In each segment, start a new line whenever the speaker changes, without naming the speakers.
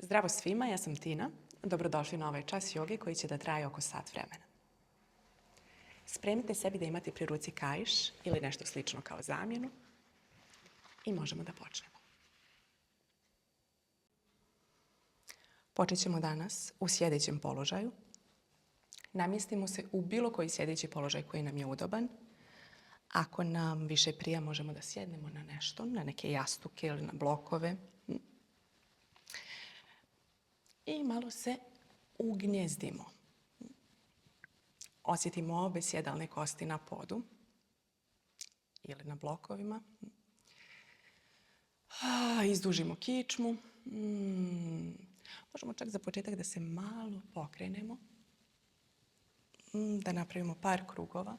Zdravo svima, ja sam Tina. Dobrodošli na ovaj čas joge koji će da traje oko sat vremena. Spremite sebi da imate pri ruci kaiš ili nešto slično kao zamjenu i možemo da počnemo. Počet ćemo danas u sjedećem položaju. Namjestimo se u bilo koji sjedeći položaj koji nam je udoban. Ako nam više prija, možemo da sjednemo na nešto, na neke jastuke ili na blokove. I malo se ugnjezdimo. Osjetimo obe sjedalne kosti na podu ili na blokovima. Izdužimo kičmu. Možemo čak za početak da se malo pokrenemo. Da napravimo par krugova.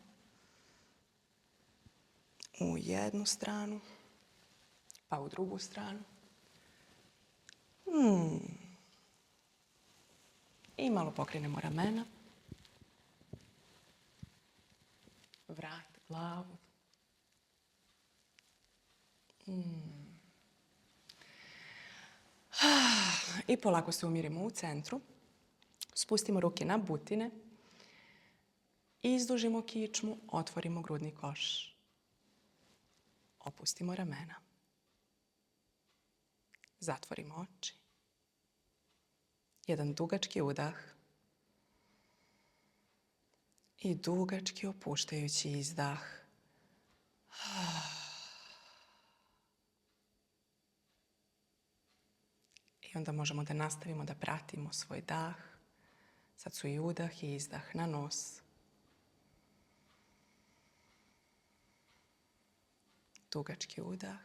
U jednu stranu, pa u drugu stranu. I malo pokrenemo ramena. Vrat, glavu. I polako se umirimo u centru. Spustimo ruke na butine. Izdužimo kičmu, otvorimo grudni koš. Opustimo ramena. Zatvorimo oči. Jedan dugački udah. I dugački opuštajući izdah. I onda možemo da nastavimo da pratimo svoj dah. Sad su i udah i izdah na nos. Dugački udah.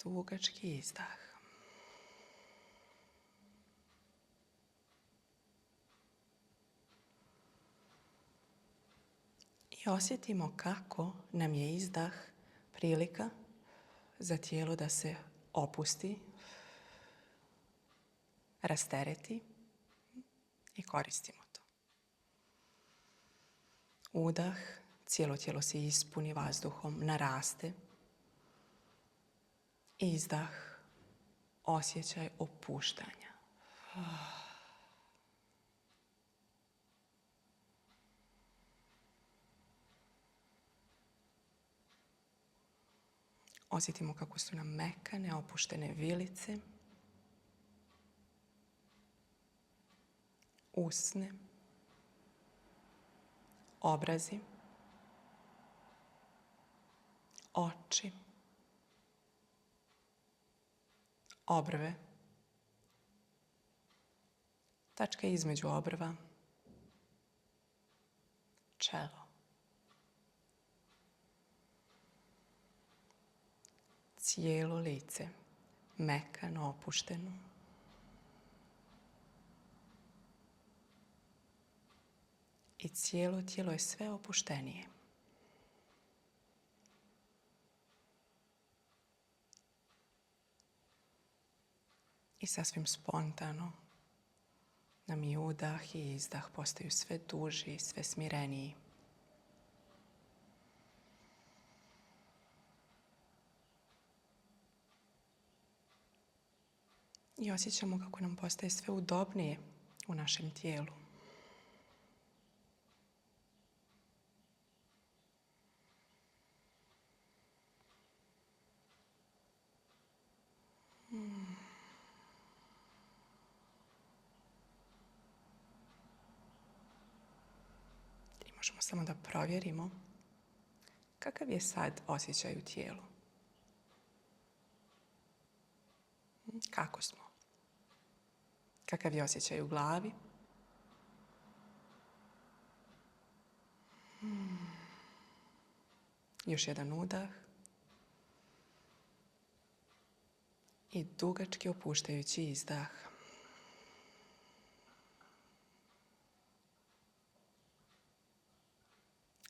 Dugački izdah. I osjetimo kako nam je izdah prilika za tijelo da se opusti, rastereti i koristimo to. Udah, cijelo tijelo se ispuni vazduhom, naraste. Izdah, osjećaj opuštanja. Osjetimo kako su nam mekane, opuštene vilice, usne, obrazi, oči, obrve, tačka između obrva, čelo. Cijelo lice, mekano, opušteno. I cijelo tijelo je sve opuštenije. I sasvim spontano nam i udah i izdah postaju sve duži, sve smireniji. I osjećamo kako nam postaje sve udobnije u našem tijelu. I možemo samo da provjerimo kakav je sad osjećaj u tijelu. Kako smo? Kakav je osjećaj u glavi? Još jedan udah. I dugački opuštajući izdah.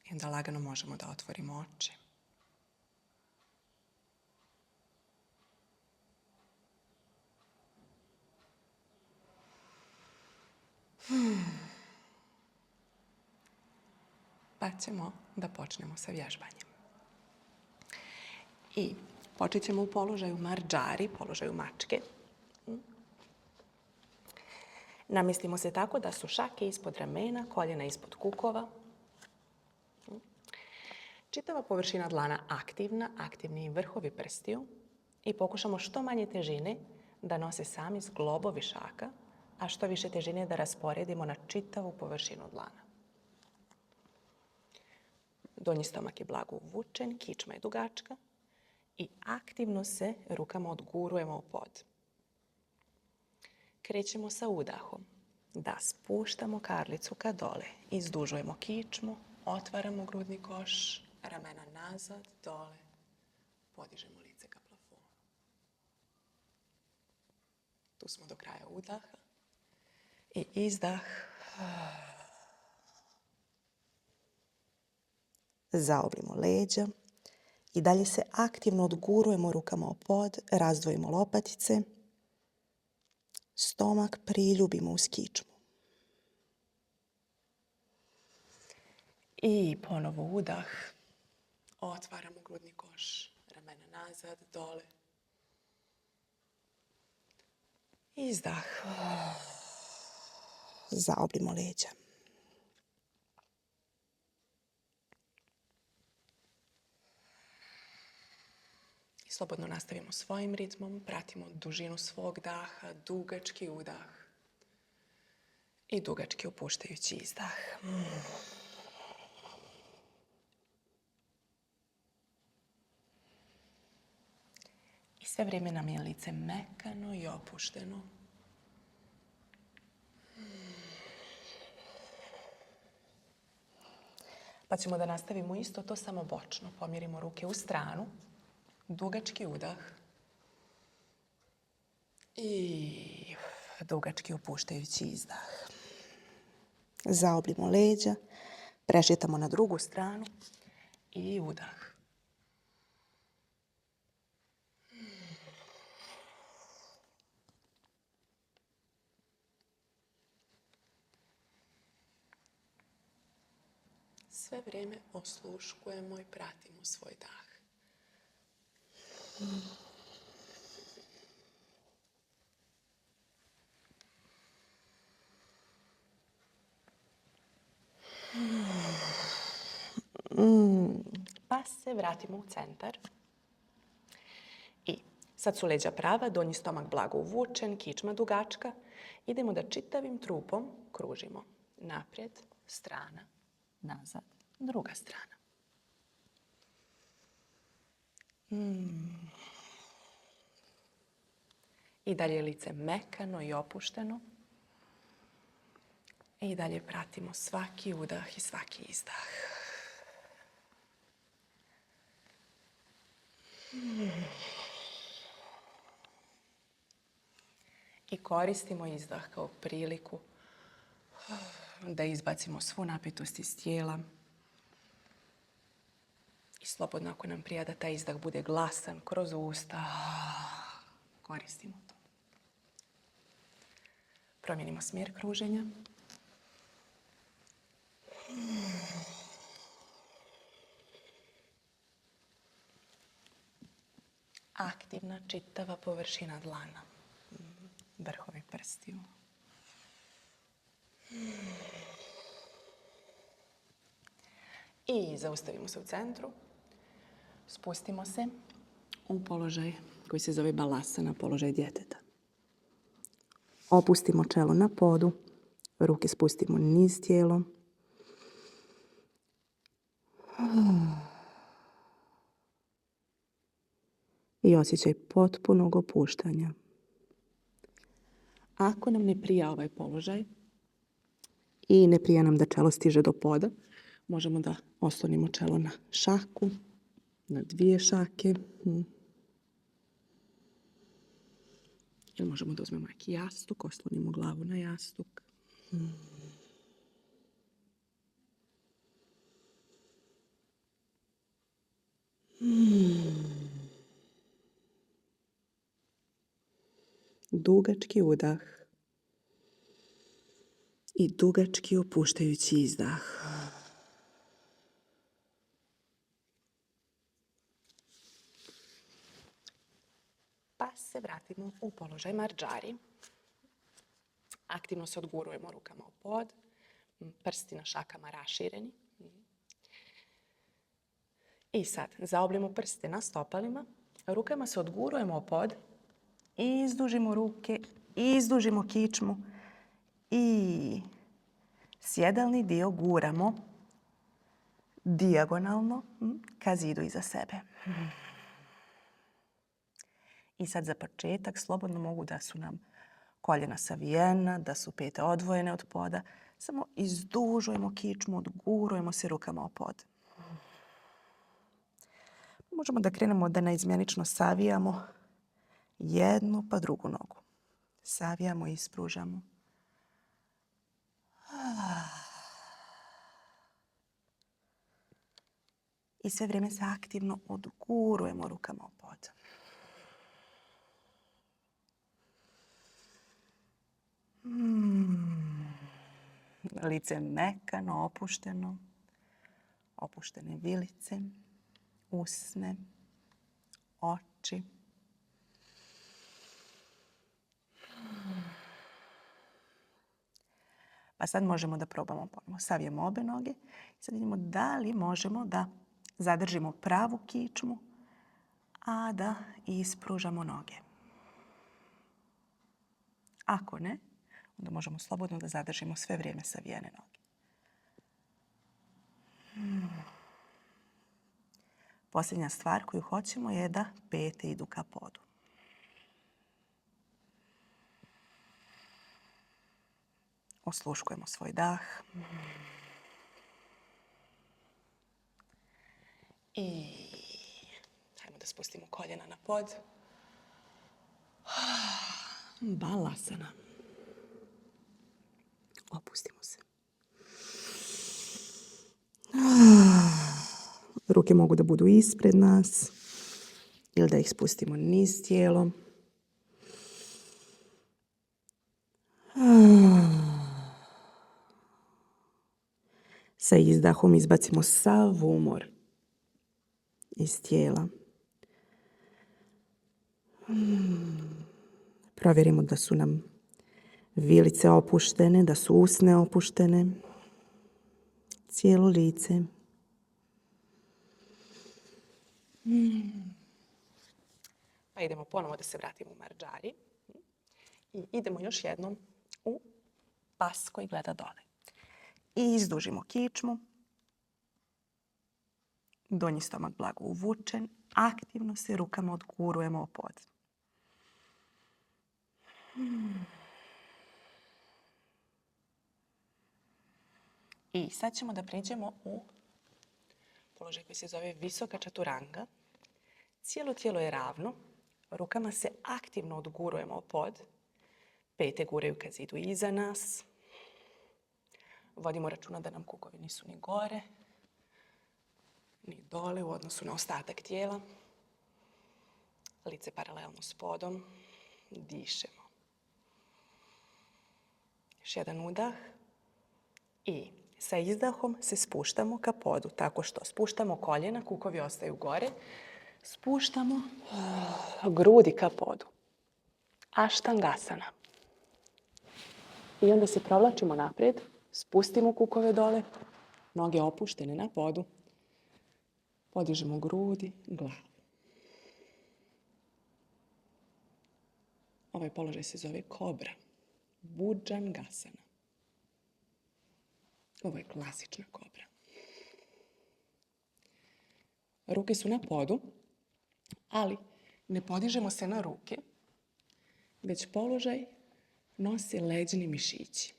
I onda lagano možemo da otvorimo oči. Pa ćemo da počnemo sa vježbanjem. I počet ćemo u položaju marđari, položaju mačke. Namjestimo se tako da su šake ispod ramena, koljena ispod kukova. Čitava površina dlana aktivna, aktivni vrhovi prstiju i pokušamo što manje težine da nose sami zglobovi šaka, a što više težine da rasporedimo na čitavu površinu dlana. Donji stomak je blago uvučen, kičma je dugačka i aktivno se rukama odgurujemo u pod. Krećemo sa udahom da spuštamo karlicu ka dole, izdužujemo kičmu, otvaramo grudni koš, ramena nazad, dole, podižemo lice ka plafonu. Tu smo do kraja udaha i izdah. Zaoblimo leđa i dalje se aktivno odgurujemo rukama o pod, razdvojimo lopatice, stomak priljubimo uz kičmu. I ponovo udah, otvaramo grudni koš, ramena nazad, dole. Izdah, zaoblimo leđa. Slobodno nastavimo svojim ritmom, pratimo dužinu svog daha, dugački udah i dugački opuštajući izdah. I sve vrijeme nam je lice mekano i opušteno. Pa ćemo da nastavimo isto to samo bočno. Pomjerimo ruke u stranu. Dugački udah i dugački opuštajući izdah. Zaoblimo leđa, prešetamo na drugu stranu i udah. Sve vrijeme osluškujemo i pratimo svoj dah. Pa se vratimo u centar. I sad su leđa prava, donji stomak blago uvučen, kičma dugačka. Idemo da čitavim trupom kružimo. Naprijed, strana, nazad, druga strana. I dalje je lice mekano i opušteno. I dalje pratimo svaki udah i svaki izdah. I koristimo izdah kao priliku da izbacimo svu napetost iz tijela. I slobodno, ako nam prija da taj izdah bude glasan kroz usta, koristimo to. Promijenimo smjer kruženja. Aktivna čitava površina dlana. Vrhovi prstiju. I zaustavimo se u centru. Spustimo se u položaj koji se zove balasana, položaj djeteta. Opustimo čelo na podu, ruke spustimo niz tijelo. I osjećaj potpunog opuštanja. Ako nam ne prija ovaj položaj i ne prija nam da čelo stiže do poda, možemo da oslonimo čelo na šaku, na dvije šake. Ili možemo da uzmemo neki jastuk, oslonimo glavu na jastuk. Dugački udah i dugački opuštajući izdah. Pa se vratimo u položaj marđari. Aktivno se odgurujemo rukama u pod. Prsti na šakama rašireni. I sad zaobljemo prste na stopalima. Rukama se odgurujemo u pod. Izdužimo ruke, izdužimo kičmu i sjedalni dio guramo dijagonalno ka zidu iza sebe. I sad za početak slobodno mogu da su nam koljena savijena, da su pete odvojene od poda. Samo izdužujemo kičmu, odgurujemo se rukama u pod. Možemo da krenemo da naizmjenično savijamo jednu pa drugu nogu. Savijamo i ispružamo. I sve vrijeme se aktivno odgurujemo rukama u pod. Lice mekano, opušteno. Opuštene vilice, usne, oči. Pa sad možemo da probamo ponovno. Savijemo obe noge i sad vidimo da li možemo da zadržimo pravu kičmu, a da ispružamo noge. Ako ne, onda možemo slobodno da zadržimo sve vrijeme savijene noge. Posljednja stvar koju hoćemo je da pete idu ka podu. Osluškujemo svoj dah. I hajmo da spustimo koljena na pod. Balasana. Opustimo se. Ruke mogu da budu ispred nas ili da ih spustimo niz tijelom. Sa izdahom izbacimo sav umor iz tijela. Provjerimo da su nam vilice opuštene, da su usne opuštene, cijelo lice. Pa idemo ponovo da se vratimo u marđari. I idemo još jednom u pas koji gleda dole. I izdužimo kičmu. Donji stomak blago uvučen. Aktivno se rukama odgurujemo u pod. I sad ćemo da pređemo u položaj koji se zove visoka čaturanga. Cijelo tijelo je ravno. Rukama se aktivno odgurujemo u pod. Pete guraju ka zidu iza nas. Vodimo računa da nam kukovi nisu ni gore, ni dole u odnosu na ostatak tijela. Lice paralelno s podom. Dišemo. Još jedan udah. I sa izdahom se spuštamo ka podu. Tako što spuštamo koljena, kukovi ostaju gore. Spuštamo grudi ka podu. Aštangasana. I onda se provlačimo naprijed. Spustimo kukove dole. Noge opuštene na podu. Podižemo grudi, glavu. Ovaj položaj se zove kobra. Bhujangasana. Ovo je klasična kobra. Ruke su na podu, ali ne podižemo se na ruke, već položaj nose leđni mišići.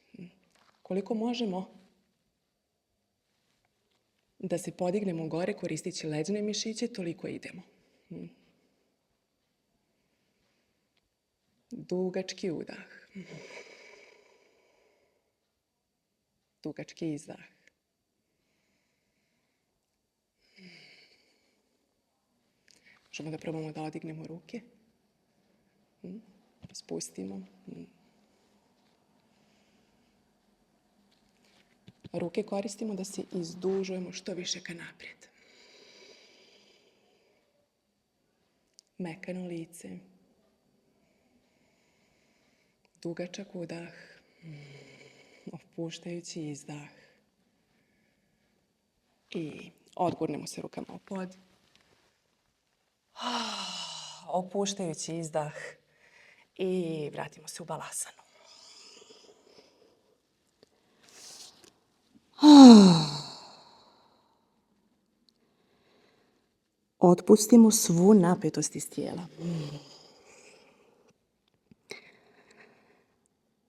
Koliko možemo da se podignemo gore koristeći leđne mišiće, toliko idemo. Dugački udah. Dugački izdah. Možemo da probamo da odignemo ruke. Spustimo. Ruke koristimo da se izdužujemo što više ka naprijed. Mekano lice. Dugačak udah. Opuštajući izdah. I odgurnemo se rukama u pod. Opuštajući izdah. I vratimo se u balasanu. Otpustimo svu napetost iz tijela.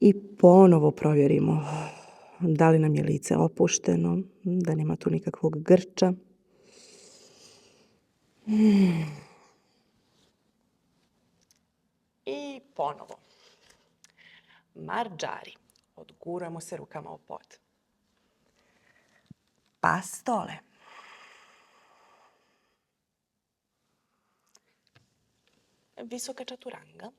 I ponovo provjerimo da li nam je lice opušteno, da nema tu nikakvog grča. I ponovo. Marđari. Odguramo se rukama u pod. Pas dole. Visoka čaturanga.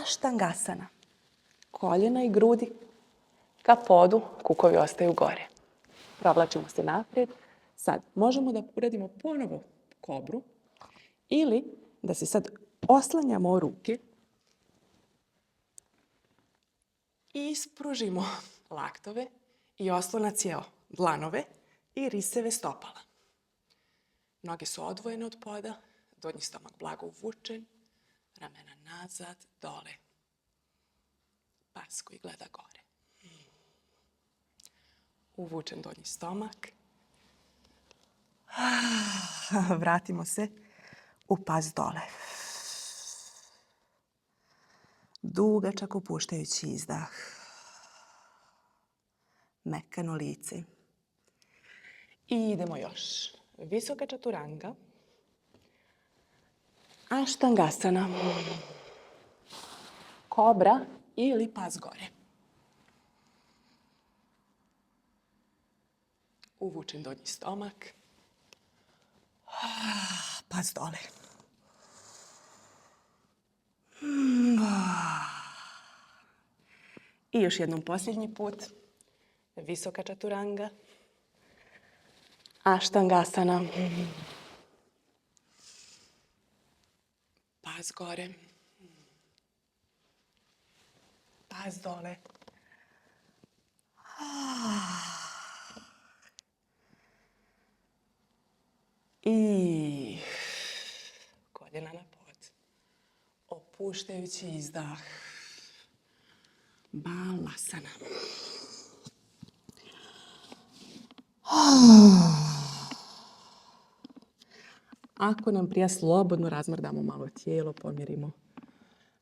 Aštangasana. Koljena i grudi ka podu, kukovi ostaju gore. Provlačimo se naprijed. Sad, možemo da uradimo ponovo kobru ili da se sad oslanjamo o ruke i ispružimo laktove i oslonac je dlanove i riseve stopala. Noge su odvojene od poda, donji stomak blago uvučen, ramena nazad, dole. Pas koji gleda gore. Uvučen donji stomak. Vratimo se u pas dole. Dugačak opuštajući izdah. Mekano lice. I idemo još. Visoka čaturanga. Aštangasana. Kobra ili pas gore. Uvučen donji stomak. Pas dole. I još jednom posljednji put. Visoka čaturanga. Aštangasana. Pas gore. Pas dole. I koljena na pod. Opuštajući izdah. Balasana. Ako nam prija, slobodno razmrdamo malo tijelo, pomjerimo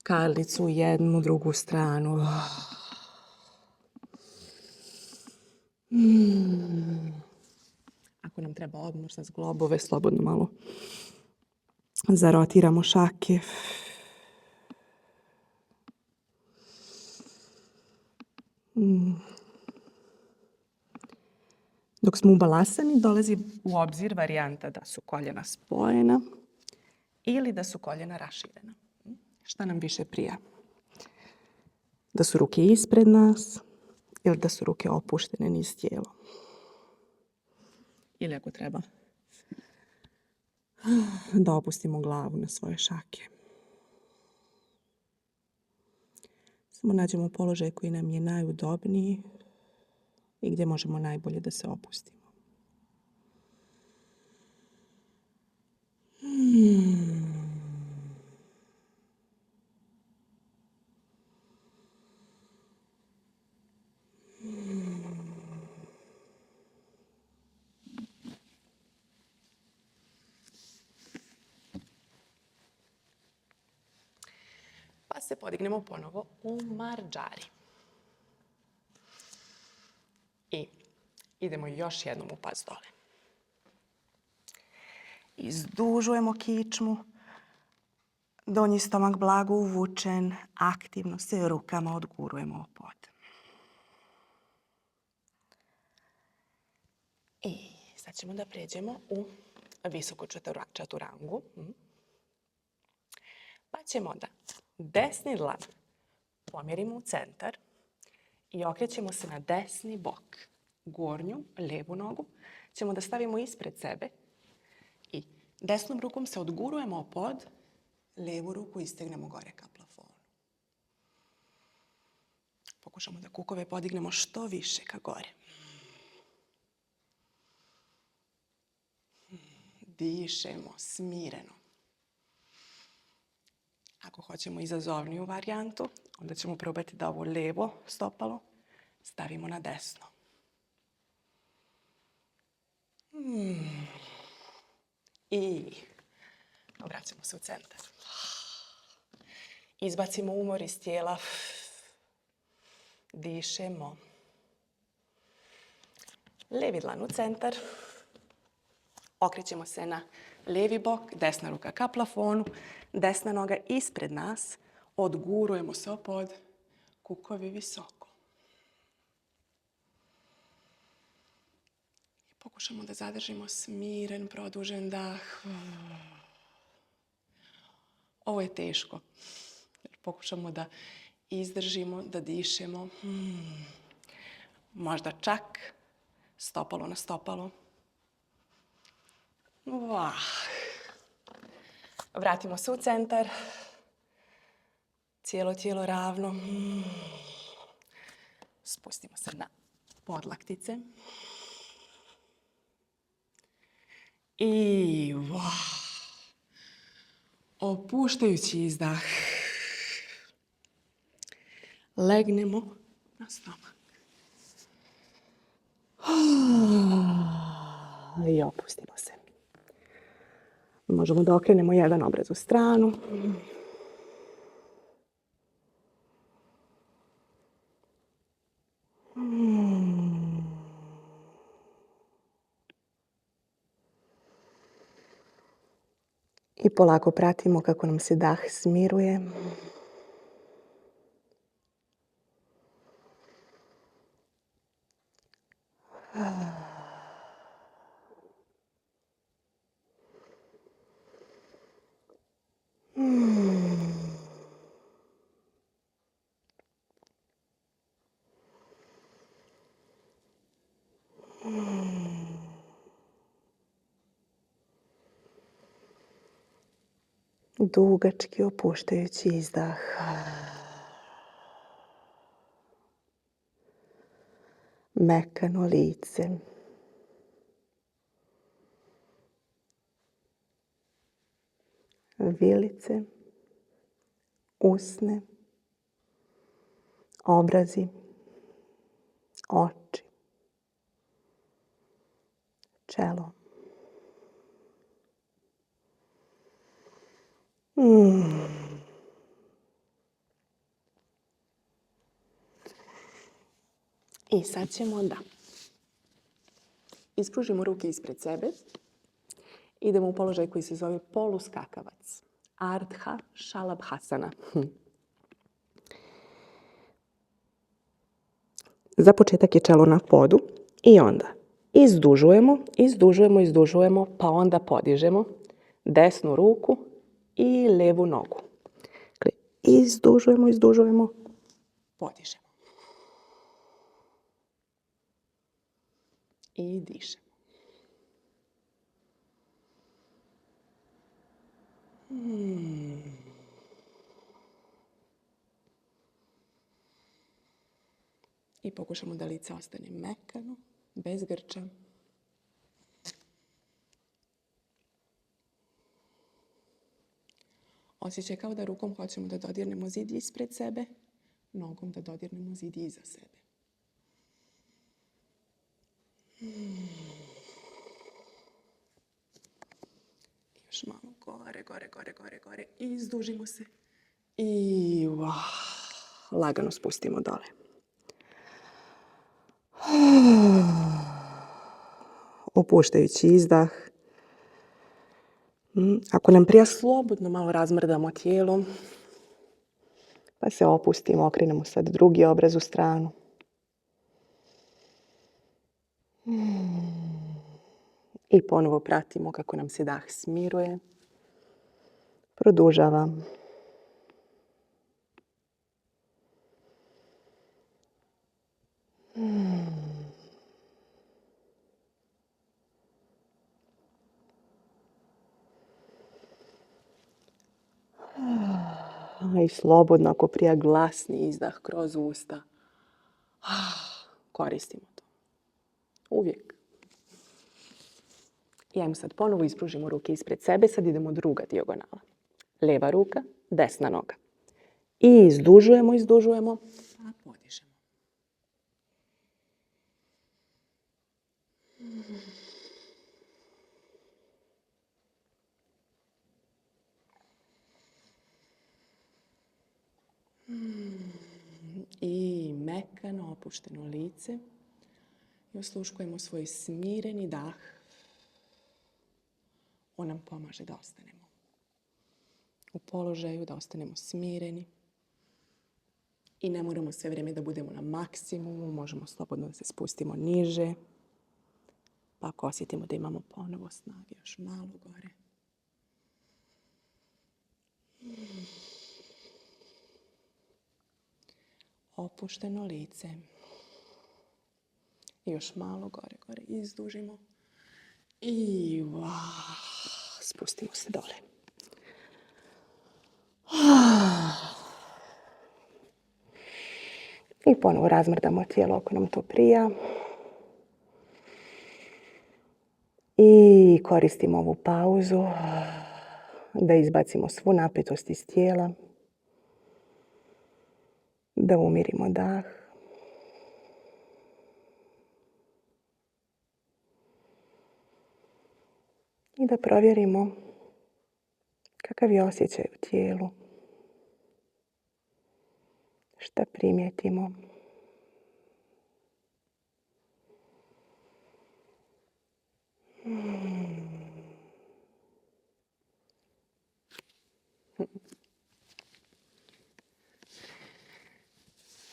karlicu u jednu, drugu stranu. Ako nam treba odmor sa zglobove, slobodno malo zarotiramo šake. Dok smo u balasani, dolazi u obzir varijanta da su koljena spojena ili da su koljena raširena. Šta nam više prija? Da su ruke ispred nas ili da su ruke opuštene niz tijelo. Ili ako treba, da opustimo glavu na svoje šake. Samo nađemo položaj koji nam je najudobniji i gdje možemo najbolje da se opustimo. Pa se podignemo ponovo u marđari. I idemo još jednom u pas dole. Izdužujemo kičmu. Donji stomak blago uvučen. Aktivno se rukama odgurujemo u pod. I sad ćemo da pređemo u visoku čaturangu. Pa ćemo da desni dlan pomjerimo u centar i okrećemo se na desni bok. Gornju, lijevu nogu ćemo da stavimo ispred sebe i desnom rukom se odgurujemo o pod, Lijevu ruku istegnemo gore ka plafonu. Pokušamo da kukove podignemo što više ka gore. Dišemo smireno. Ako hoćemo izazovniju varijantu, onda ćemo probati da ovo lijevo stopalo stavimo na desno. I vraćamo se u centar. Izbacimo umor iz tijela. Dišemo. Lijevi dlan u centar. Okrećemo se na lijevi bok, desna ruka ka plafonu, desna noga ispred nas. Odgurujemo se opod, kukovi visoko. I pokušamo da zadržimo smiren, produžen dah. Ovo je teško. Pokušamo da izdržimo, da dišemo. Možda čak stopalo na stopalo. Vratimo se u centar. Cijelo tijelo ravno. Spustimo se na podlaktice. I opuštajući izdah. Legnemo na stomak. I opustimo se. Možemo da okrenemo jedan obraz u stranu. I polako pratimo kako nam se dah smiruje. Dugački opuštajući izdah. Mekano lice. Vilice. Usne. Obrazi. Oči. Čelo. I sad ćemo da ispružimo ruke ispred sebe. Idemo u položaj koji se zove poluskakavac. Ardha Shalabhasana. Za početak je čelo na podu i onda izdužujemo, pa onda podižemo desnu ruku i lijevu nogu. Izdužujemo, podižemo. I dišemo. I pokušamo da lice ostane mekano, bez grča. Osjećaj kao da rukom hoćemo da dodirnemo zid ispred sebe, nogom da dodirnemo zid iza sebe. Još malo gore. Izdužimo se. I lagano spustimo dole. Opuštajući izdah. Ako nam prija slobodno malo razmrdamo tijelo, pa se opustimo, okrenemo sad drugi obraz u stranu. I ponovo pratimo kako nam se dah smiruje, produžava. I slobodno, ako prija glasni izdah kroz usta. Koristimo to. Uvijek. I ajmo sad ponovo ispružimo ruke ispred sebe. Sad idemo druga dijagonala. Lijeva ruka, desna noga. I izdužujemo, a podižemo. I mekano opušteno lice. I osluškujemo svoj smireni dah. On nam pomaže da ostanemo u položaju, da ostanemo smireni. I ne moramo sve vrijeme da budemo na maksimumu. Možemo slobodno da se spustimo niže. Pa ako osjetimo da imamo ponovo snage, još malo gore. Opušteno lice. I još malo gore. Izdužimo. I spustimo se dole. I ponovo razmrdamo tijelo ako nam to prija. I koristimo ovu pauzu da izbacimo svu napetost iz tijela. Da umirimo dah. I da provjerimo kakav je osjećaj u tijelu. Šta primijetimo.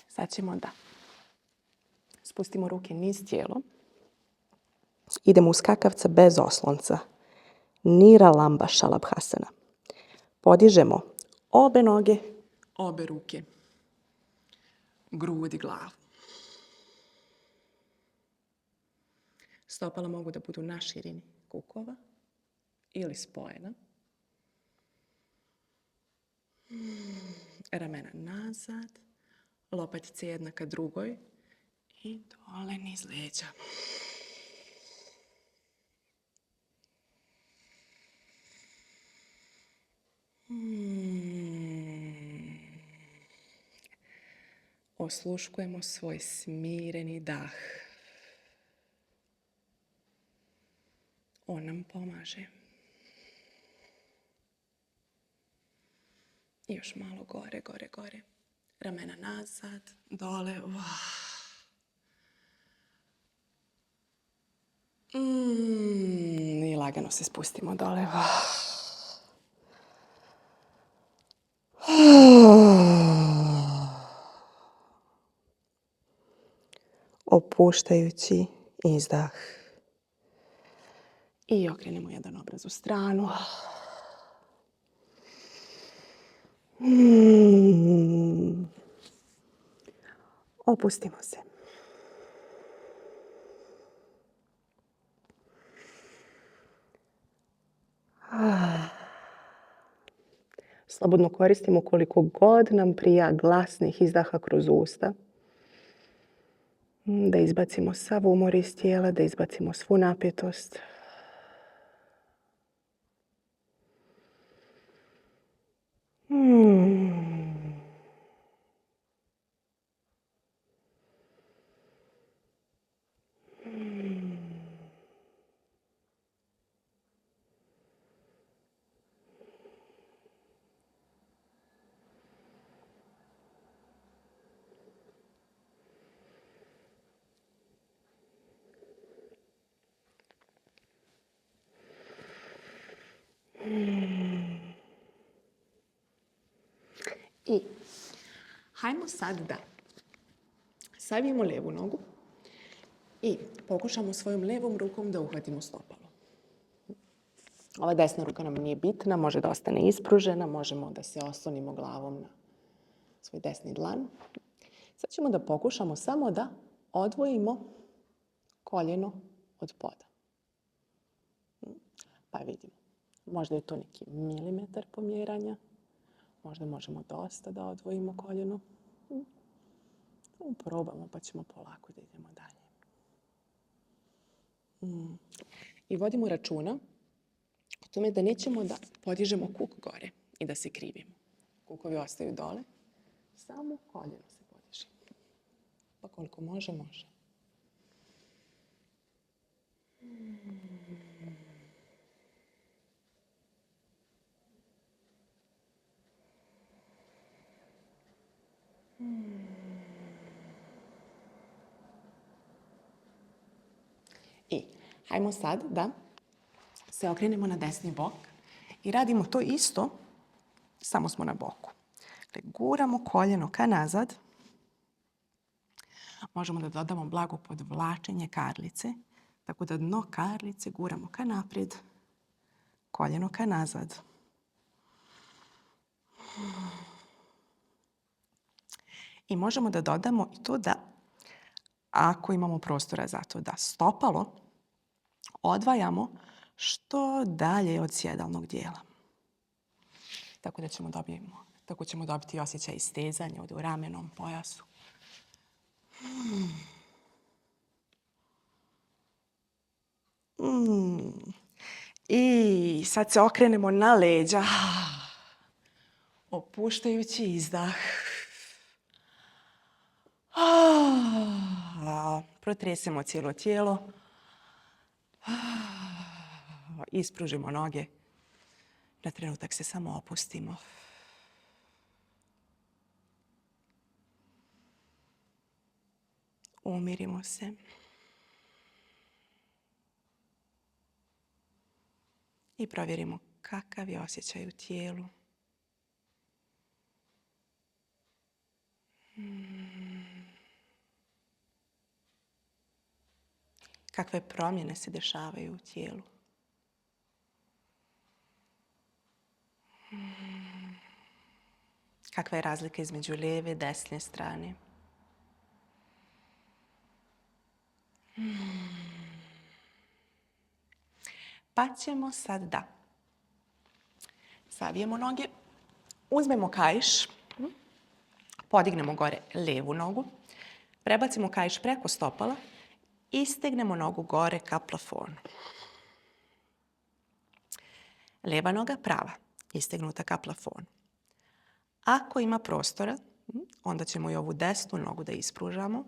Sad ćemo da spustimo ruke niz tijelo. Idemo u skakavca bez oslonca. Nira Lamba Shalabhasana. Podižemo obe noge, obe ruke. Grudi glavu. Stopala mogu da budu na širini kukova ili spojena. Ramena nazad. Lopatice jedna ka drugoj. I dole niz leđa. Osluškujemo svoj smireni dah. On nam pomaže. I još malo gore. Ramena nazad, dole. I lagano se spustimo dole. Opuštajući izdah. I okrenemo jedan obraz u stranu. Opustimo se. Slobodno koristimo koliko god nam prija glasnih izdaha kroz usta. Da izbacimo sav umor iz tijela, da izbacimo svu napetost. I hajmo sad da savijemo lijevu nogu i pokušamo svojom lijevom rukom da uhvatimo stopalo. Ova desna ruka nam nije bitna, može da ostane ispružena, možemo da se oslonimo glavom na svoj desni dlan. Sad ćemo da pokušamo samo da odvojimo koljeno od poda. Pa vidimo, možda je to neki milimetar pomjeranja, Možda možemo dosta da odvojimo koljeno. Samo probamo pa ćemo polako da idemo dalje. I vodimo računa o tome da nećemo da podižemo kuk gore i da se krivimo. Kukovi ostaju dole, samo koljeno se podiže. Pa koliko može, može. I hajmo sad da se okrenemo na desni bok i radimo to isto, samo smo na boku. Dakle, guramo koljeno ka nazad. Možemo da dodamo blago podvlačenje karlice, tako da dno karlice guramo ka naprijed, koljeno ka nazad. I možemo da dodamo i to da, ako imamo prostora za to, da stopalo odvajamo što dalje od sjedalnog dijela. Tako ćemo dobiti osjećaj istezanja u ramenom pojasu. I sad se okrenemo na leđa, opuštajući izdah. Protresemo cijelo tijelo. Ispružimo noge. Na trenutak se samo opustimo. Umirimo se. I provjerimo kakav je osjećaj u tijelu. Kakve promjene se dešavaju u tijelu. Kakva je razlika između lijeve i desne strane. Pa ćemo sad da savijemo noge, uzmemo kaiš, podignemo gore lijevu nogu, prebacimo kaiš preko stopala i stegnemo nogu gore ka plafonu. Lijeva noga prava, istegnuta ka plafonu. Ako ima prostora, onda ćemo i ovu desnu nogu da ispružamo.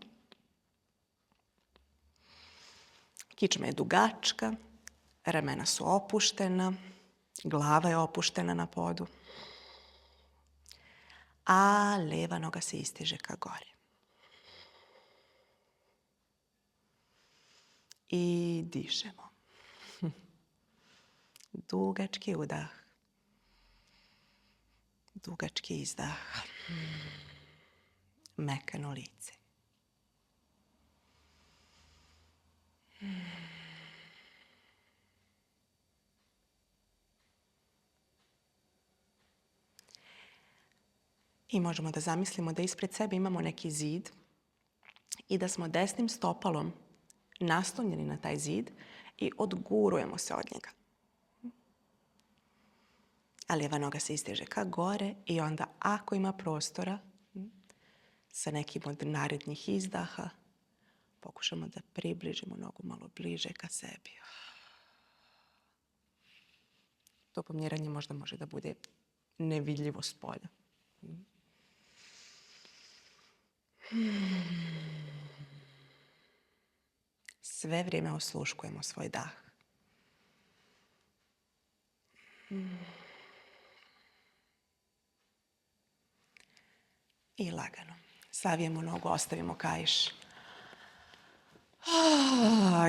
Kičma je dugačka, ramena su opuštena, glava je opuštena na podu, a lijeva noga se istiže ka gore. I dišemo. Dugački udah. Dugački izdah. Mekano lice. I možemo da zamislimo da ispred sebe imamo neki zid i da smo desnim stopalom naslonjeni na taj zid i odgurujemo se od njega. A lijeva noga se isteže ka gore i onda ako ima prostora, sa nekim od narednih izdaha, pokušamo da približimo nogu malo bliže ka sebi. To pomjeranje možda može da bude nevidljivo s polja. Sve vrijeme osluškujemo svoj dah. I lagano. Savijemo nogu, ostavimo kaiš.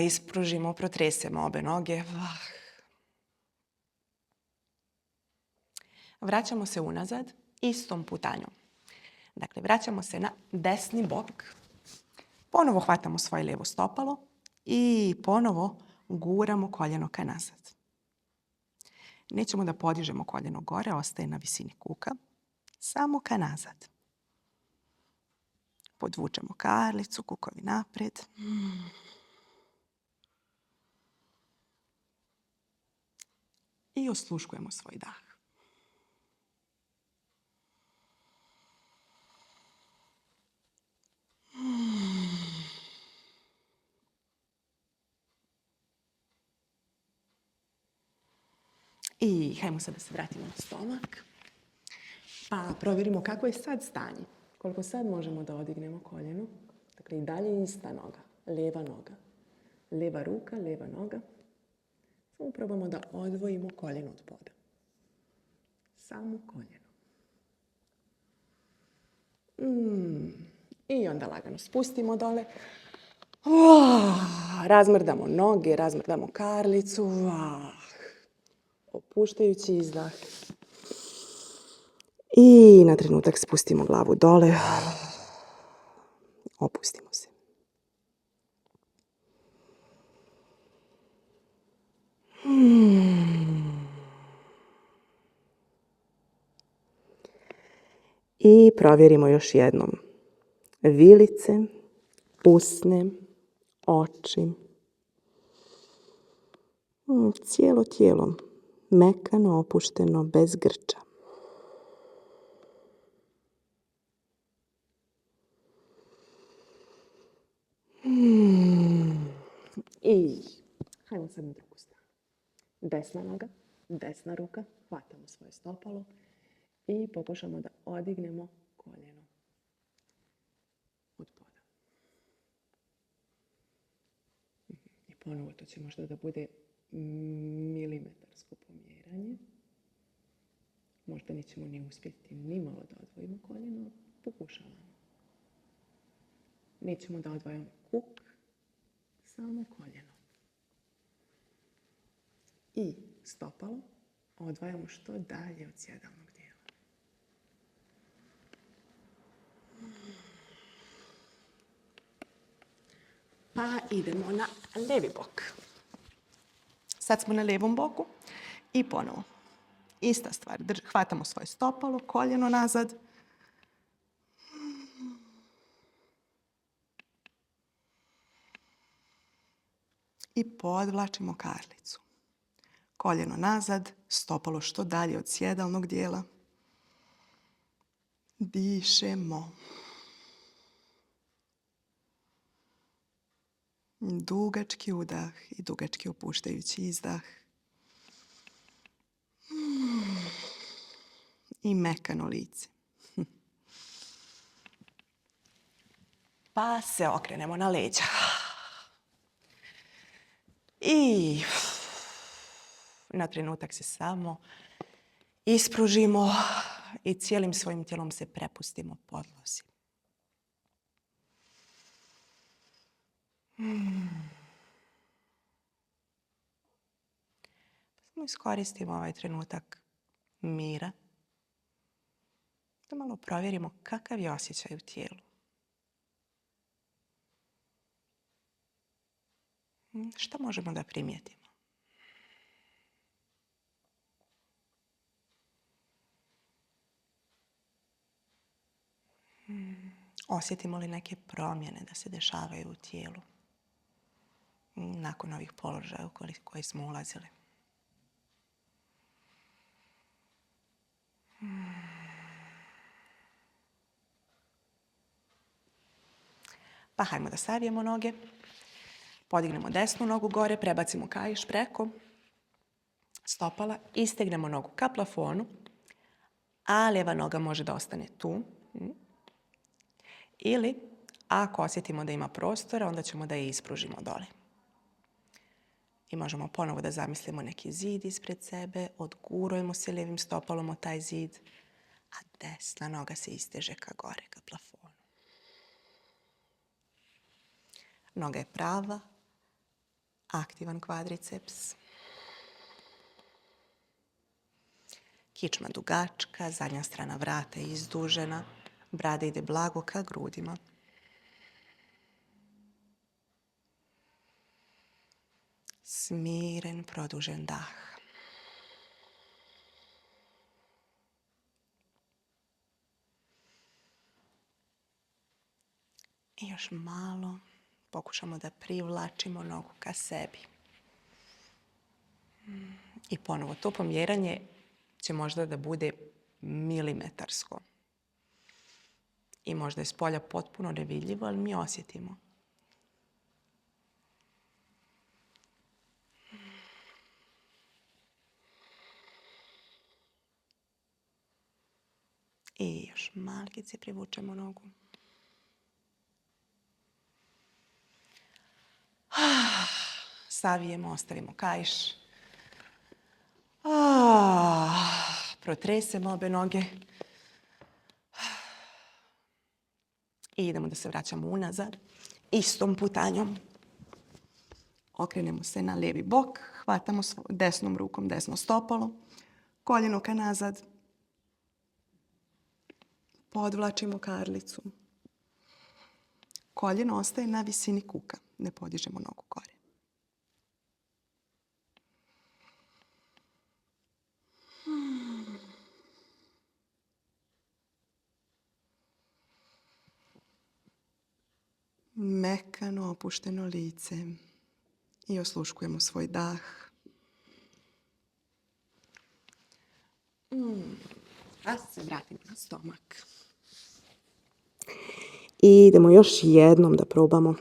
Ispružimo, protresemo obe noge. Vraćamo se unazad istom putanjom. Dakle, vraćamo se na desni bok. Ponovo hvatamo svoje lijevo stopalo i ponovo guramo koljeno ka nazad. Nećemo da podižemo koljeno gore, ostaje na visini kuka. Samo ka nazad. Podvučemo karlicu, kukovi naprijed. I osluškujemo svoj dah. I hajmo sad da se vratimo na stomak. Pa provjerimo kako je sad stanje. Koliko sad možemo da odignemo koljeno. Dakle, i dalje ista noga. Lijeva noga. Lijeva ruka, lijeva noga. Samo probamo da odvojimo koljeno od poda. Samo koljeno. I onda lagano spustimo dole. Razmrdamo noge, razmrdamo karlicu. Opuštajući izdah. I na trenutak spustimo glavu dole. Opustimo se. I provjerimo još jednom. Vilice, usne, oči. Cijelo tijelo. Mekano, opušteno, bez grča. I hajmo sad na drugu stranu. Desna noga, desna ruka, hvatamo svoje stopalo i pokušamo da odignemo koljeno od poda. I ponovo to će možda da bude milimetarsko pomjeranje. Možda nećemo ni uspjeti ni malo da odvojimo koljeno, pokušavamo. Nećemo da odvajamo kuk, samo koljeno. I stopalo odvajamo što dalje od sjedalnog dijela. Pa idemo na lijevi bok. Sad smo na lijevom boku i ponovo. Ista stvar. Hvatamo svoje stopalo, koljeno nazad. I podvlačimo karlicu. Koljeno nazad, stopalo što dalje od sjedalnog dijela. Dišemo. Dugački udah i dugački opuštajući izdah. I mekano lice. Pa se okrenemo na leđa. I na trenutak se samo ispružimo i cijelim svojim tijelom se prepustimo podlozi. Samo iskoristimo ovaj trenutak mira da malo provjerimo kakav je osjećaj u tijelu. Šta možemo da primijetimo? Osjetimo li neke promjene da se dešavaju u tijelu nakon ovih položaja u koje smo ulazili? Pa hajmo da savijemo noge. Podignemo desnu nogu gore, prebacimo kaiš preko stopala, istegnemo nogu ka plafonu, a lijeva noga može da ostane tu. Ili, ako osjetimo da ima prostora, onda ćemo da je ispružimo dole. I možemo ponovo da zamislimo neki zid ispred sebe, odgurujemo se lijevim stopalom od taj zid, a desna noga se isteže ka gore, ka plafonu. Noga je prava, aktivan kvadriceps. Kičma dugačka, zadnja strana vrata je izdužena, brada ide blago ka grudima. Smiren, produžen dah. I još malo pokušamo da privlačimo nogu ka sebi. I ponovo to pomjeranje će možda da bude milimetarsko. I možda je s polja potpuno nevidljivo, ali mi osjetimo. I još malkice privučemo nogu. Savijemo, ostavimo kaiš. Protresemo obe noge. I idemo da se vraćamo unazad. Istom putanjom. Okrenemo se na lijevi bok. Hvatamo desnom rukom desno stopalo. Koljeno ka nazad. Podvlačimo karlicu. Koljeno ostaje na visini kuka. Ne podižemo nogu gore. Mekano opušteno lice. I osluškujemo svoj dah. A se vratimo na stomak. I idemo još jednom da probamo.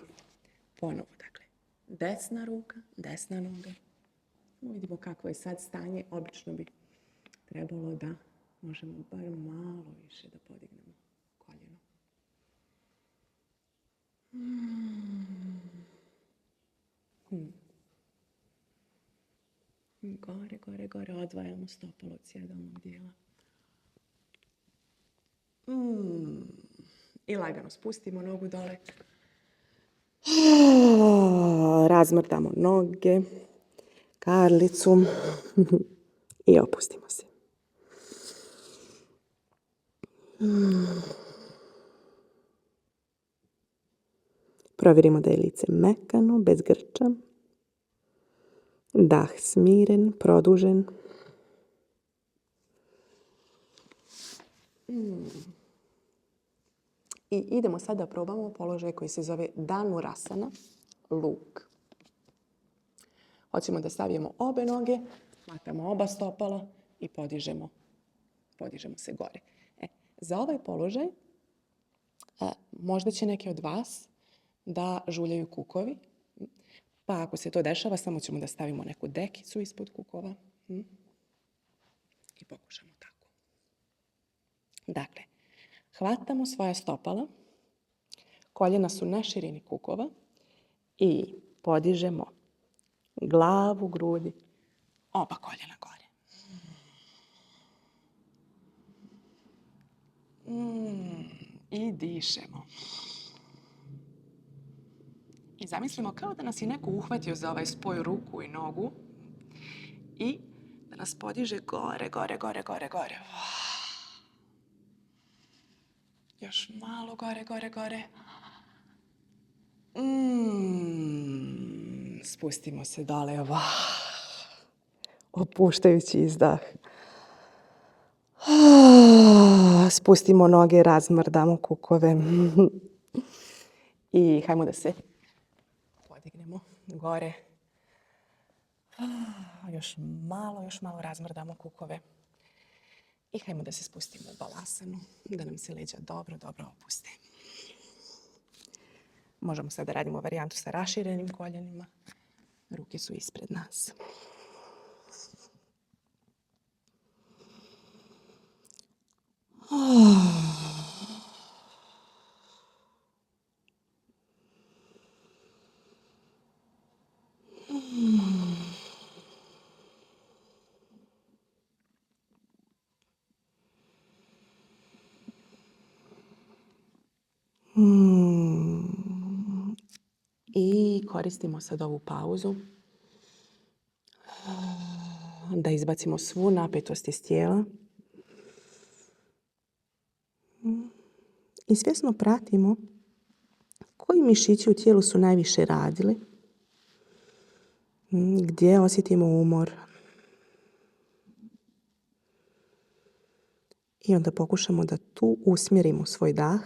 Ponovo, dakle, desna ruka, desna noga. Vidimo kako je sad stanje. Obično bi trebalo da možemo bar malo više da podignemo koljeno. Gore, gore, gore. Odvajamo stopalo od sjedalnog dijela. I lagano spustimo nogu dole. Razmrtamo noge, karlicu i opustimo se. Provjerimo da je lice mekano, bez grča. Dah smiren, produžen. I idemo sad da probamo položaj koji se zove Dhanurasana, luk. Hoćemo da stavimo obe noge, hvatamo oba stopala i podižemo se gore. Za ovaj položaj možda će neki od vas da žuljaju kukovi. Pa ako se to dešava, samo ćemo da stavimo neku dekicu ispod kukova. I pokušamo tako. Dakle, hvatamo svoja stopala, koljena su na širini kukova i podižemo glavu, grudi, oba koljena gore. I dišemo. I zamislimo kao da nas je neko uhvatio za ovaj spoj ruku i nogu i da nas podiže gore, gore, gore, gore, gore. Još malo gore, gore, gore. Spustimo se dole. Opuštajući izdah. Spustimo noge, razmrdamo kukove. I hajmo da se podignemo gore. Još malo razmrdamo kukove. I hajmo da se spustimo u balasanu, da nam se leđa dobro opuste. Možemo sad da radimo varijantu sa raširenim koljenima. Ruke su ispred nas. I koristimo sad ovu pauzu da izbacimo svu napetost iz tijela. I svjesno pratimo koji mišići u tijelu su najviše radili. Gdje osjetimo umor. I onda pokušamo da tu usmjerimo svoj dah.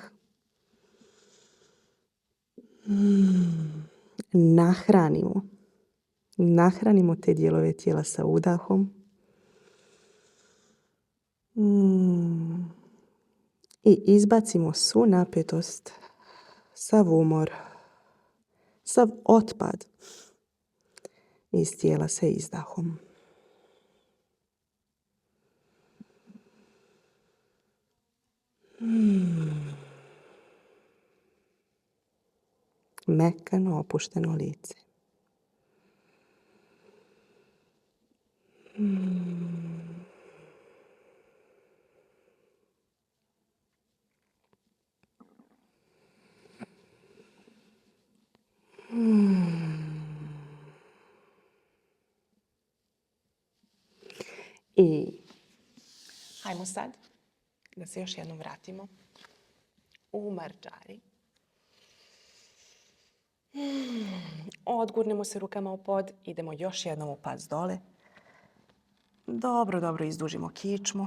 Nahranimo te dijelove tijela sa udahom. I izbacimo svu napetost, sav umor, sav otpad iz tijela sa izdahom. Mekano opušteno lice. I hajmo sad da se još jednom vratimo u marđari. Odgurnemo se rukama u pod, idemo još jednom u pas dole. Dobro, dobro izdužimo kičmu.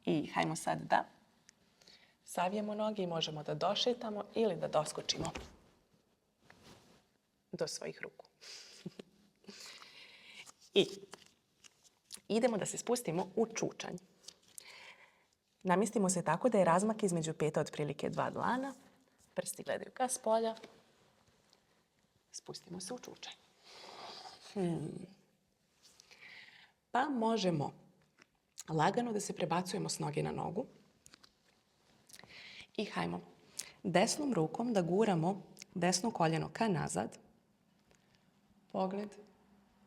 I hajmo sad da savijemo noge i možemo da došetamo ili da doskočimo do svojih ruku. I idemo da se spustimo u čučanj. Namjestimo se tako da je razmak između peta otprilike 2 dlana. Prsti gledaju ka spolja. Spustimo se u čučanj. Pa možemo lagano da se prebacujemo s noge na nogu. I hajmo desnom rukom da guramo desno koljeno ka nazad. Pogled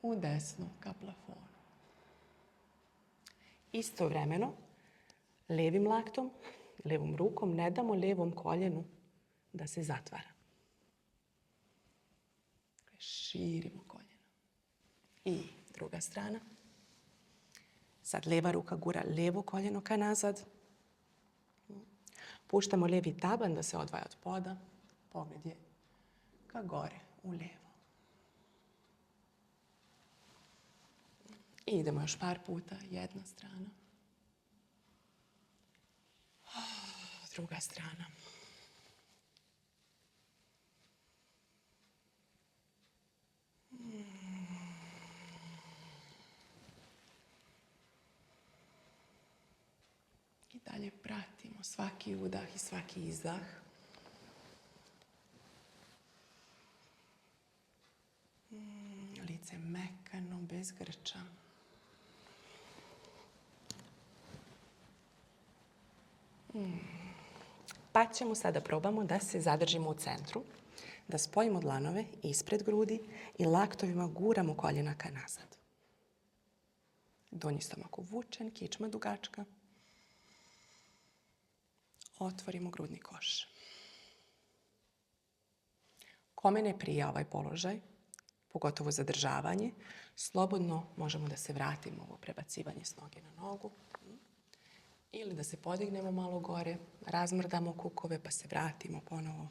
u desno ka plafonu. Istovremeno, levim laktom, levom rukom ne damo levom koljenu da se zatvara. Širimo koljeno. I druga strana. Sad leva ruka gura levo koljeno ka nazad. Puštamo levi taban da se odvaja od poda. Pogled je ka gore, u levo. I idemo još par puta. Jedna strana. Druga strana. I dalje pratimo svaki udah i svaki izdah. Lice mekano, bez grča. Pa ćemo sada probamo da se zadržimo u centru, da spojimo dlanove ispred grudi i laktovima guramo koljena ka nazad. Donji stomak uvučen, kičma dugačka. Otvorimo grudni koš. Kome ne prija ovaj položaj, pogotovo zadržavanje, slobodno možemo da se vratimo u prebacivanje s noge na nogu. Ili da se podignemo malo gore, razmrdamo kukove pa se vratimo ponovo.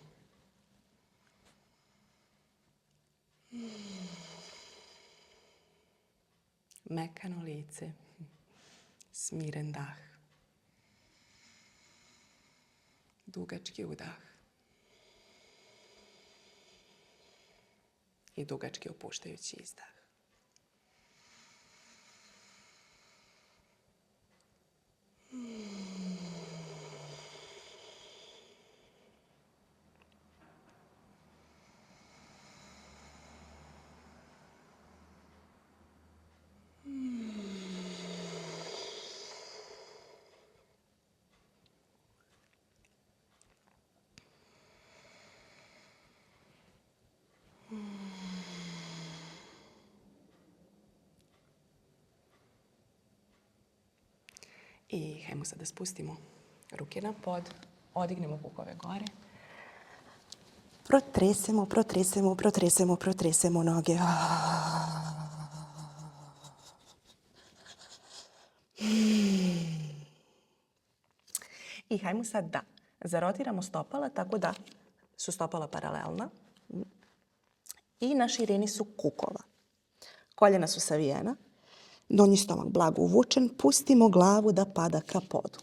Mekano lice, smiren dah. Dugački udah. I dugački opuštajući izdah. I hajmo sad da spustimo ruke na pod, odignemo kukove gore. Protresemo, protresemo, protresemo, protresemo noge. I hajmo sad da zarotiramo stopala tako da su stopala paralelna i na širini su kukova. Koljena su savijena. Donji stomak blago uvučen, pustimo glavu da pada ka podu.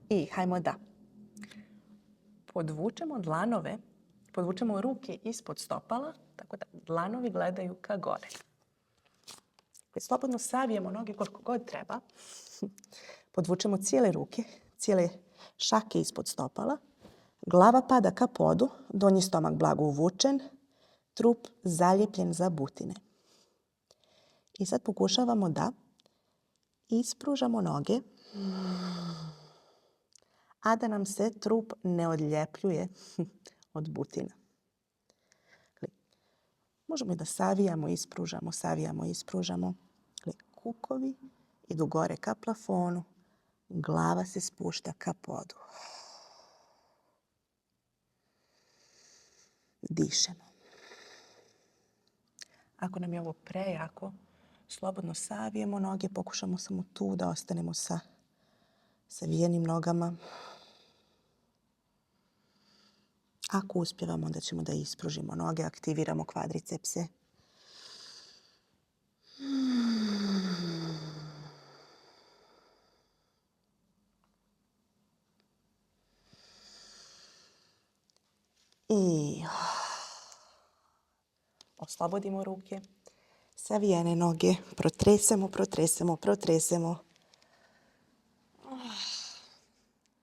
I hajmo da podvučemo dlanove, podvučemo ruke ispod stopala, tako da dlanovi gledaju ka gore. Slobodno savijemo noge koliko god treba. Podvučemo cijele ruke, cijele šake ispod stopala. Glava pada ka podu, donji stomak blago uvučen, trup zaljepljen za butine. I sad pokušavamo da ispružamo noge, a da nam se trup ne odljepljuje od butina. Možemo i da savijamo, ispružamo. Kukovi idu gore ka plafonu, glava se spušta ka podu. Dišemo. Ako nam je ovo prejako, slobodno savijemo noge, pokušamo samo tu da ostanemo sa savijenim nogama. Ako uspijevamo, onda ćemo da ispružimo noge, aktiviramo kvadricepse. I oslobodimo ruke, savijene noge, protresemo.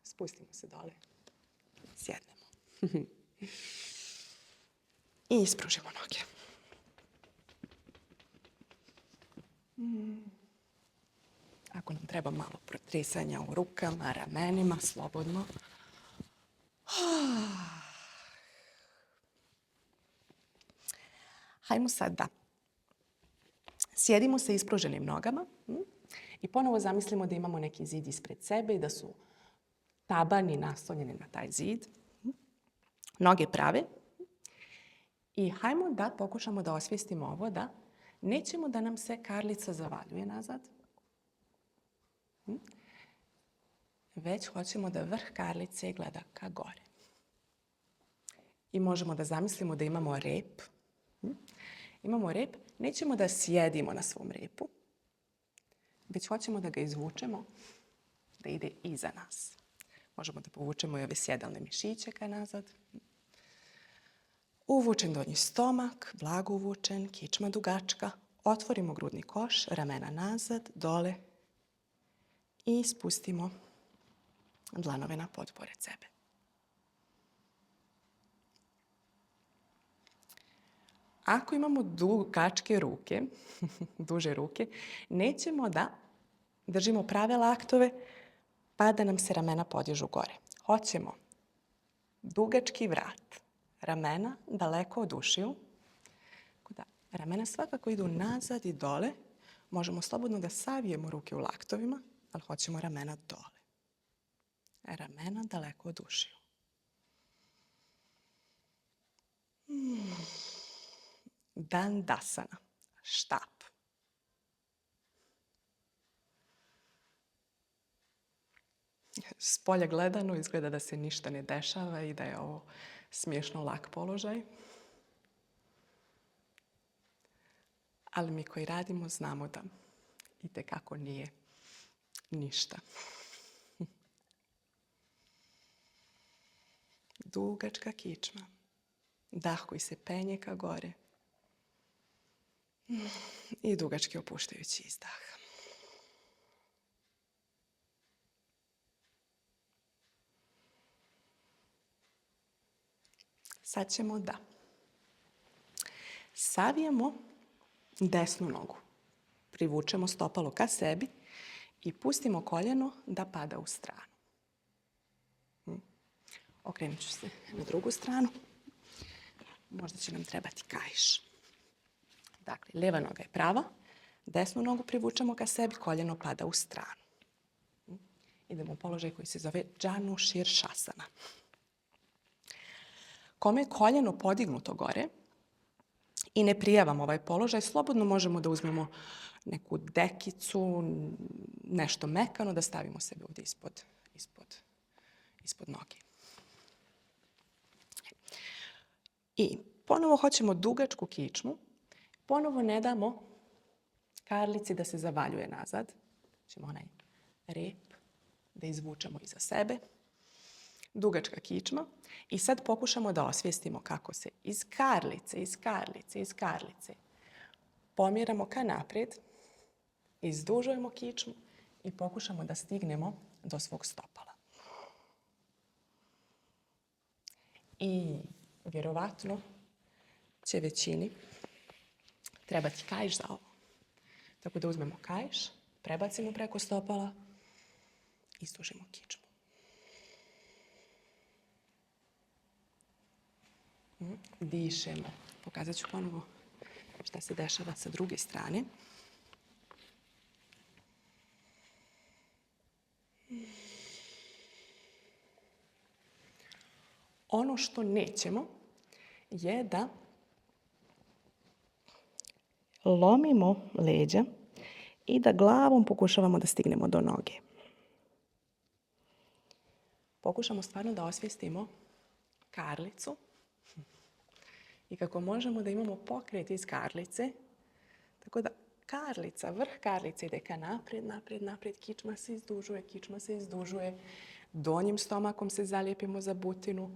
Spustimo se dole, sjednemo. I ispružimo noge. Ako nam treba malo protresanja u rukama, ramenima, slobodno. Hajmo sad da sjedimo sa ispruženim nogama i ponovo zamislimo da imamo neki zid ispred sebe i da su tabani naslonjeni na taj zid. Noge prave. I hajmo da pokušamo da osvijestimo ovo da nećemo da nam se karlica zavaljuje nazad, već hoćemo da vrh karlice gleda ka gore. I možemo da zamislimo da imamo rep. Imamo rep, nećemo da sjedimo na svom repu, već hoćemo da ga izvučemo, da ide iza nas. Možemo da povučemo i ove sjedalne mišiće ka nazad. Uvučen donji stomak, blago uvučen, kičma dugačka. Otvorimo grudni koš, ramena nazad, dole i spustimo dlanove na pod pored sebe. Ako imamo dugačke ruke, duže ruke, nećemo da držimo prave laktove pa da nam se ramena podižu gore. Hoćemo dugački vrat, ramena daleko od ušiju. Ramena svakako idu nazad i dole. Možemo slobodno da savijemo ruke u laktovima, ali hoćemo ramena dole. Ramena daleko od ušiju. Dandasana, štap. S polja gledano izgleda da se ništa ne dešava i da je ovo smiješno lak položaj. Ali mi koji radimo znamo da itekako nije ništa. Dugačka kičma. Dah koji se penje ka gore. I dugački opuštajući izdah. Sad ćemo da savijemo desnu nogu. Privučemo stopalo ka sebi i pustimo koljeno da pada u stranu. Okrenut ću se na drugu stranu. Možda će nam trebati kaiš. Dakle, lijeva noga je prava, desnu nogu privučemo ka sebi, koljeno pada u stranu. Idemo u položaj koji se zove Janu Širšasana. Kome je koljeno podignuto gore i ne prijavamo ovaj položaj, slobodno možemo da uzmemo neku dekicu, nešto mekano, da stavimo sebe ovdje ispod noge. I ponovo hoćemo dugačku kičmu. Ponovo ne damo karlici da se zavaljuje nazad. Ćemo onaj rep da izvučemo iza sebe. Dugačka kičma. I sad pokušamo da osvijestimo kako se iz karlice pomjeramo ka naprijed Izdužujemo kičmu i pokušamo da stignemo do svog stopala. I vjerovatno će većini trebati kaiš za ovo. Tako da uzmemo kaiš, prebacimo preko stopala i izdužimo kičmu. Dišemo. Pokazat ću ponovo šta se dešava sa druge strane. Ono što nećemo je da lomimo leđa i da glavom pokušavamo da stignemo do noge. Pokušamo stvarno da osvijestimo karlicu i kako možemo da imamo pokret iz karlice. Tako da karlica, vrh karlice ide ka naprijed, naprijed, naprijed, kičma se izdužuje, kičma se izdužuje. Donjim stomakom se zalijepimo za butinu,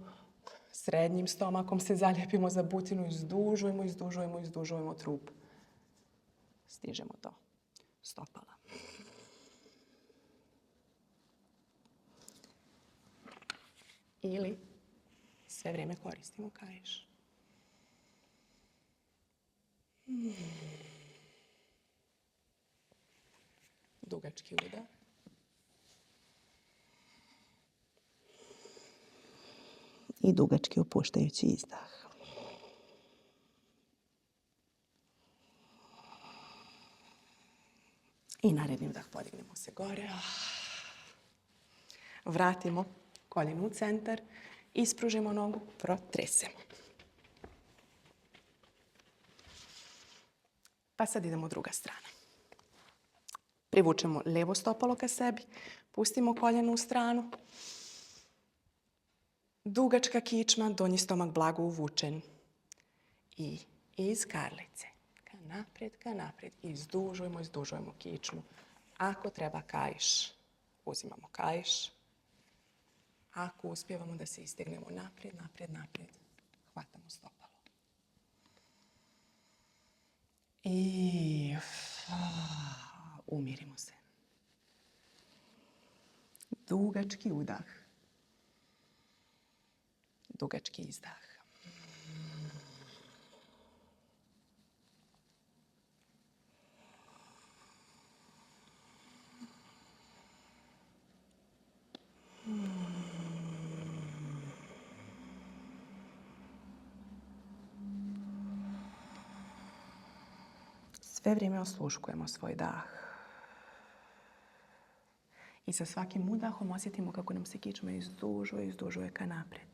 srednjim stomakom se zalijepimo za butinu, izdužujemo, izdužujemo, izdužujemo trup. Stižemo do stopala. Ili sve vrijeme koristimo kaiš. Dugački udah. I dugački opuštajući izdah. I naredni udah, podignemo se gore. Vratimo koljeno u centar, ispružimo nogu, protresemo. Pa sad idemo druga strana. Privučemo lijevo stopalo ka sebi, pustimo koljeno u stranu. Dugačka kičma, donji stomak blago uvučen. I iz karlice. Ka naprijed. Izdužujemo, izdužujemo kičmu. Ako treba kaiš, uzimamo kaiš. Ako uspijevamo da se istegnemo naprijed, naprijed, naprijed, hvatamo stopalo. I umirimo se. Dugački udah. Dugački izdah. Sve vrijeme osluškujemo svoj dah. I sa svakim udahom osjetimo kako nam se kičma izdužuje ka naprijed.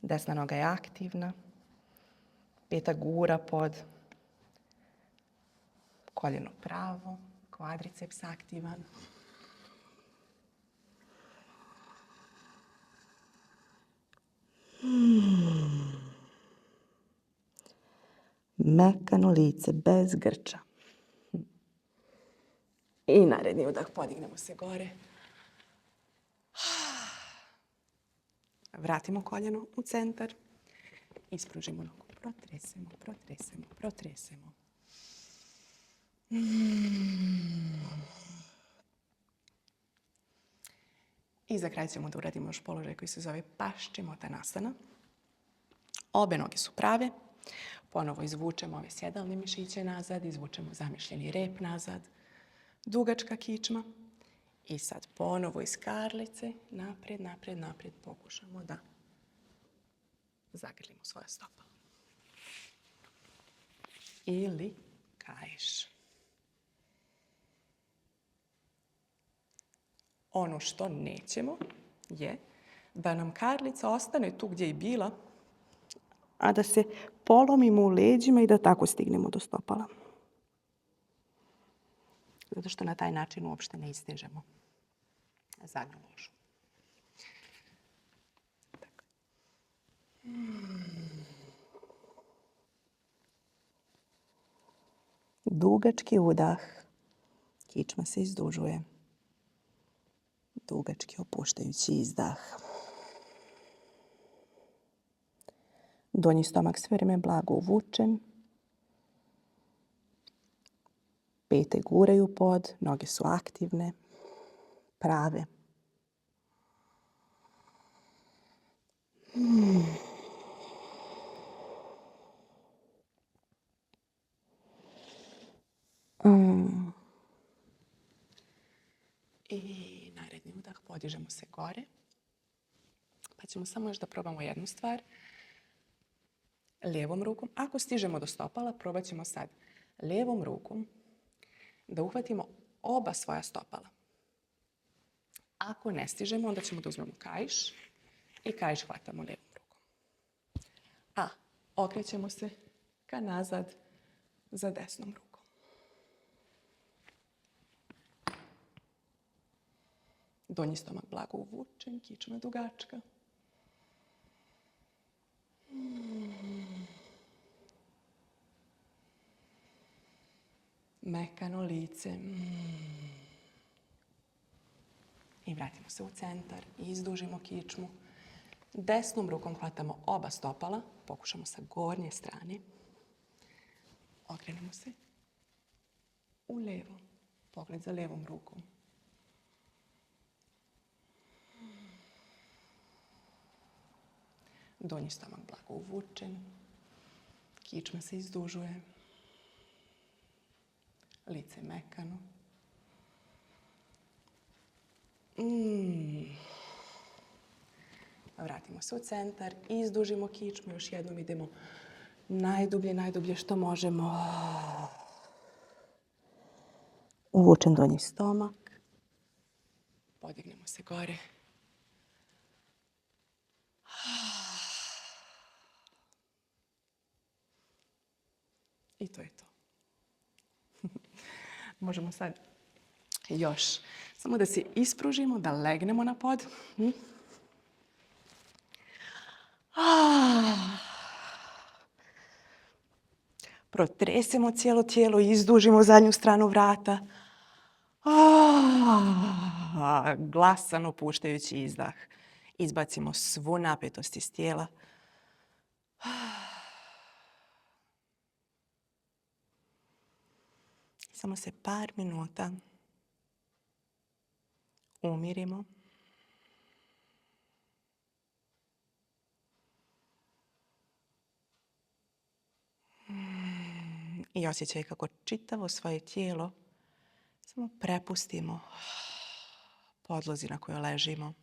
Desna noga je aktivna. Peta gura pod koljeno pravo. Kvadriceps aktivan. Mekano lice, bez grča. I naredni udah, podignemo se gore. Vratimo koljeno u centar. Ispružimo nogu. Protresemo, protresemo, protresemo. I za kraj ćemo da uradimo još položaj koji se zove Paschimottanasana. Obe noge su prave. Ponovo izvučemo ove sjedalne mišiće nazad, izvučemo zamišljeni rep nazad. Dugačka kičma. I sad ponovo iz karlice, naprijed, naprijed, naprijed pokušamo da zagrlimo svoja stopala. Ili kaiš. Ono što nećemo je da nam karlica ostane tu gdje je bila, a da se polomimo u leđima i da tako stignemo do stopala. Zato što na taj način uopšte ne istežemo zadnju ložu. Dugački udah. Kičma se izdužuje. Dugački opuštajući izdah. Donji stomak sve vrijeme blago uvučen. Pete guraju pod, noge su aktivne, prave. I naredni udah, podižemo se gore. Pa ćemo samo još da probamo jednu stvar. Lijevom rukom, ako stižemo do stopala, probat ćemo sad lijevom rukom da uhvatimo oba svoja stopala. Ako ne stižemo, onda ćemo da uzmemo kaiš i kaiš hvatamo lijevom rukom. A okrećemo se ka nazad za desnom rukom. Donji stomak blago uvučen, kičma dugačka. Mekano lice. I vratimo se u centar. Izdužimo kičmu. Desnom rukom hvatamo oba stopala. Pokušamo sa gornje strane. Okrenemo se u levo. Pogled za levom rukom. Donji stomak blago uvučen. Kičma se izdužuje. Lice mekano. Vratimo se u centar. Izdužimo kičmu. Još jednom idemo najdublje što možemo. Uvučen donji stomak. Podignemo se gore. I to je to. Možemo sad još. Samo da se ispružimo, da legnemo na pod. Protresemo cijelo tijelo, izdužimo zadnju stranu vrata. Glasan opuštajući izdah. Izbacimo svu napetost iz tijela. Samo se par minuta umirimo. I osjećaj kako čitavo svoje tijelo samo prepustimo podlozi na kojoj ležimo.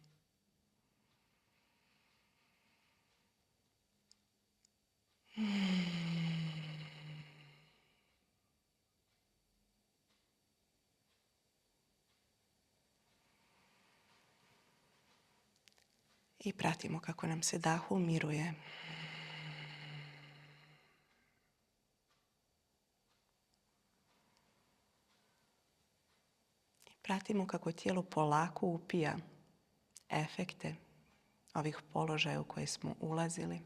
I pratimo kako nam se dah umiruje. I pratimo kako tijelo polako upija efekte ovih položaja u koje smo ulazili.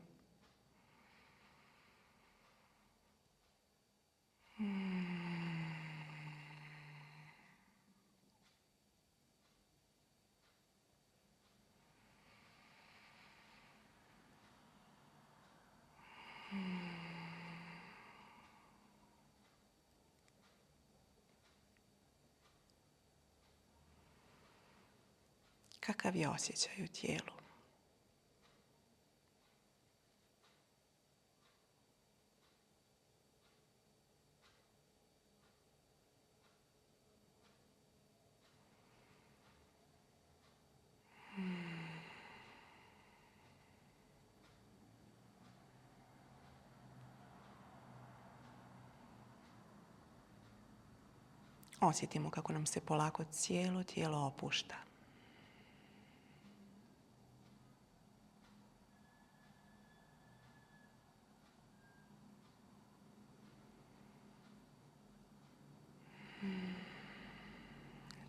Kakav je osjećaj u tijelu? Osjetimo kako nam se polako cijelo tijelo opušta.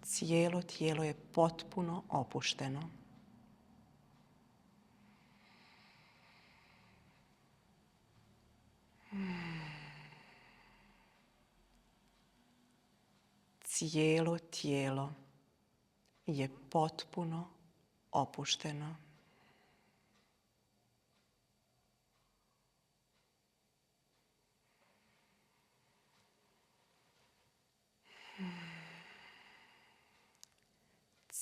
Cijelo tijelo je potpuno opušteno. Cijelo tijelo je potpuno opušteno.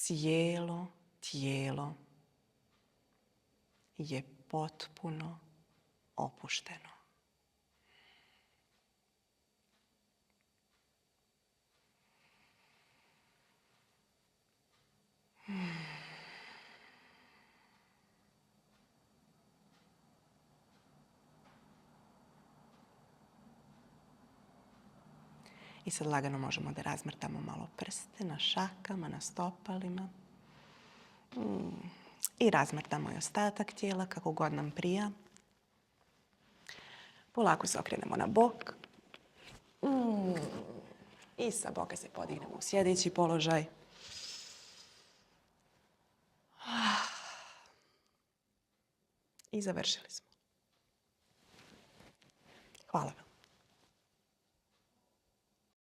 cijelo tijelo je potpuno opušteno. I sad lagano možemo da razmrtamo malo prste na šakama, na stopalima. I razmrtamo i ostatak tijela kako god nam prija. Polako se okrenemo na bok. I sa boka se podignemo u sjedeći položaj. I završili smo. Hvala vam.